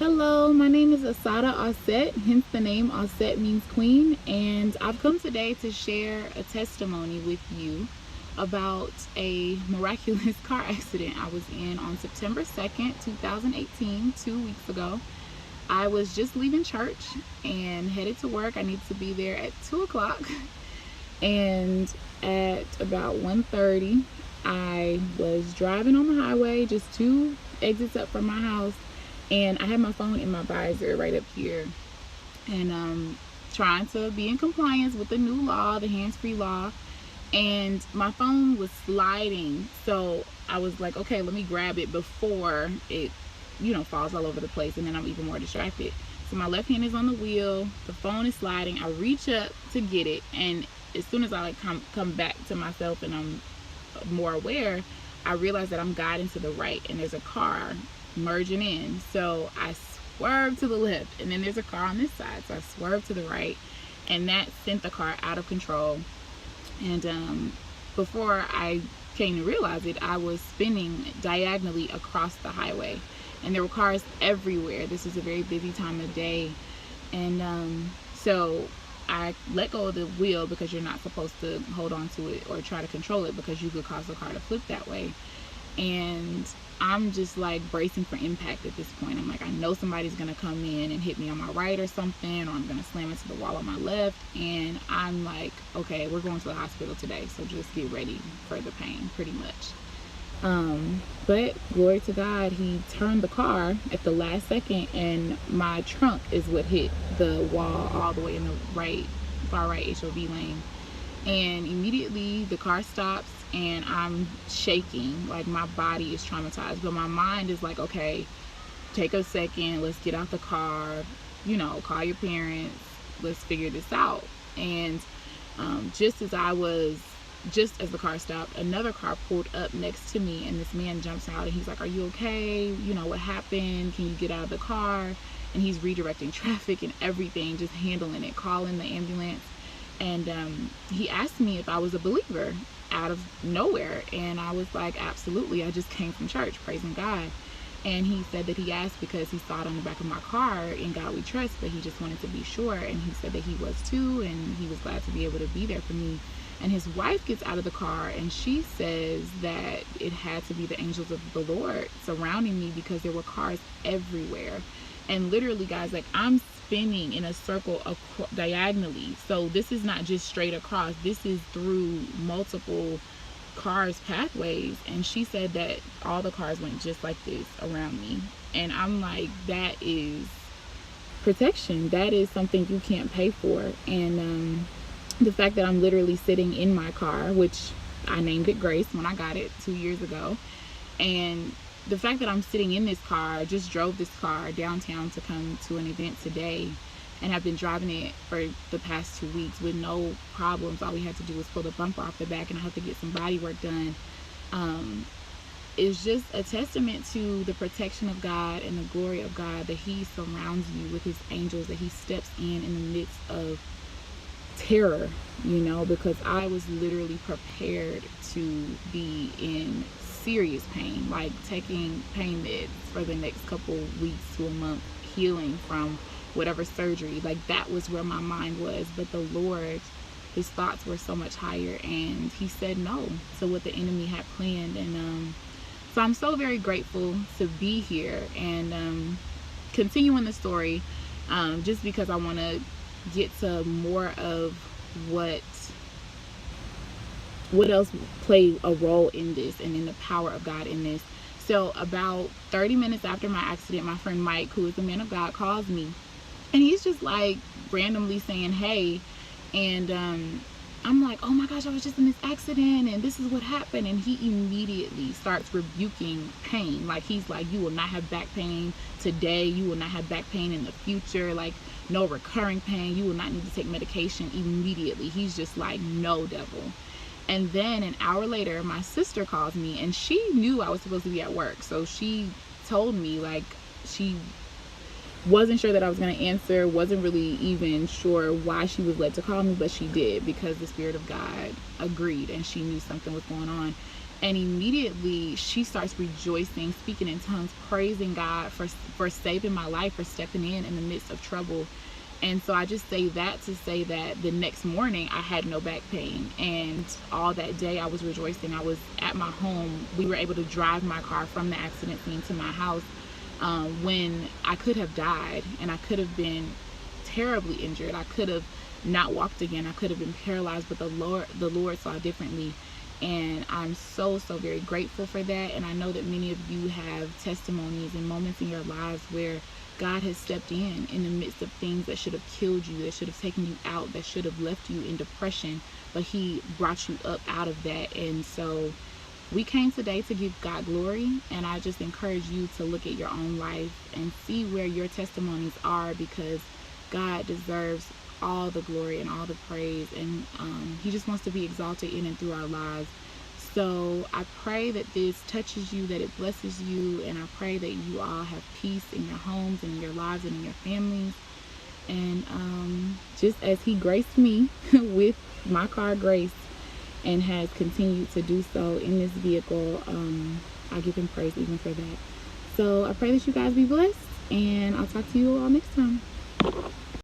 Hello, my name is Assata Auset, hence the name Auset means queen, and I've come today to share a testimony with you about a miraculous car accident I was in on September 2nd, 2018, 2 weeks ago. I was just leaving church and headed to work. I needed to be there at 2 o'clock, and at about 1:30, I was driving on the highway, just two exits up from my house, and I had my phone in my visor right up here, and trying to be in compliance with the new law, the hands-free law, and my phone was sliding. So I was like, okay, let me grab it before it, falls all over the place, and then I'm even more distracted. So my left hand is on the wheel, the phone is sliding. I reach up to get it, and as soon as I come back to myself and I'm more aware, I realize that I'm guiding to the right, and there's a car merging in. So I swerve to the left, and then there's a car on this side, so I swerve to the right, and that sent the car out of control. And before I came to realize it, I was spinning diagonally across the highway, and there were cars everywhere. This was a very busy time of day, and so I let go of the wheel, because you're not supposed to hold on to it or try to control it, because you could cause the car to flip that way. And I'm just like bracing for impact at this point. I'm like, I know somebody's gonna come in and hit me on my right or something, or I'm gonna slam into the wall on my left. And I'm like, okay, we're going to the hospital today, so just get ready for the pain, pretty much. But glory to God, he turned the car at the last second, and my trunk is what hit the wall all the way in the far right HOV lane. And immediately the car stops, and I'm shaking, like my body is traumatized, but my mind is like, okay, take a second, let's get out the car, call your parents, let's figure this out. And just as the car stopped, another car pulled up next to me, and this man jumps out, and he's like, are you okay? What happened? Can you get out of the car? And he's redirecting traffic and everything, just handling it, calling the ambulance. And he asked me if I was a believer out of nowhere, and I was like, absolutely, I just came from church, praising God. And he said that he asked because he saw it on the back of my car, "In God We Trust," but he just wanted to be sure. And he said that he was too, and he was glad to be able to be there for me. And his wife gets out of the car, and she says that it had to be the angels of the Lord surrounding me, because there were cars everywhere. And literally, guys, like, I'm spinning in a circle diagonally. So this is not just straight across. This is through multiple cars' pathways. And she said that all the cars went just like this around me. And I'm like, that is protection. That is something you can't pay for. And the fact that I'm literally sitting in my car, which I named it Grace when I got it 2 years ago, and the fact that I'm sitting in this car, I just drove this car downtown to come to an event today, and I've been driving it for the past 2 weeks with no problems. All we had to do was pull the bumper off the back, and I have to get some body work done. It's just a testament to the protection of God and the glory of God, that he surrounds you with his angels, that he steps in the midst of terror, because I was literally prepared to be in serious pain, like taking pain meds for the next couple weeks to a month, healing from whatever surgery. Like, that was where my mind was. But the Lord, his thoughts were so much higher, and he said no to what the enemy had planned. And so I'm so very grateful to be here and continuing the story, just because I want to get to more of what else played a role in this, and in the power of God in this. So about 30 minutes after my accident, my friend Mike, who is a man of God, calls me, and he's just like randomly saying, hey. And I'm like, oh my gosh, I was just in this accident, and this is what happened. And he immediately starts rebuking pain. Like, he's like, you will not have back pain today, you will not have back pain in the future, like no recurring pain, you will not need to take medication. Immediately, he's just like, no, devil. And then an hour later, my sister calls me, and she knew I was supposed to be at work, so she told me, like, she wasn't sure that I was going to answer, wasn't really even sure why she was led to call me, but she did, because the Spirit of God agreed and she knew something was going on. And immediately she starts rejoicing, speaking in tongues, praising God for saving my life, for stepping in the midst of trouble. And so I just say that to say that the next morning I had no back pain, and all that day I was rejoicing. I was at my home. We were able to drive my car from the accident scene to my house, when I could have died and I could have been terribly injured. I could have not walked again. I could have been paralyzed, but the Lord saw differently. And I'm so very grateful for that. And I know that many of you have testimonies and moments in your lives where God has stepped in the midst of things that should have killed you, that should have taken you out, that should have left you in depression, but he brought you up out of that. And so we came today to give God glory, and I just encourage you to look at your own life and see where your testimonies are, because God deserves all the glory and all the praise, and he just wants to be exalted in and through our lives. So I pray that this touches you, that it blesses you, and I pray that you all have peace in your homes and in your lives and in your families. And just as he graced me with my car grace and has continued to do so in this vehicle, I give him praise even for that. So I pray that you guys be blessed, and I'll talk to you all next time.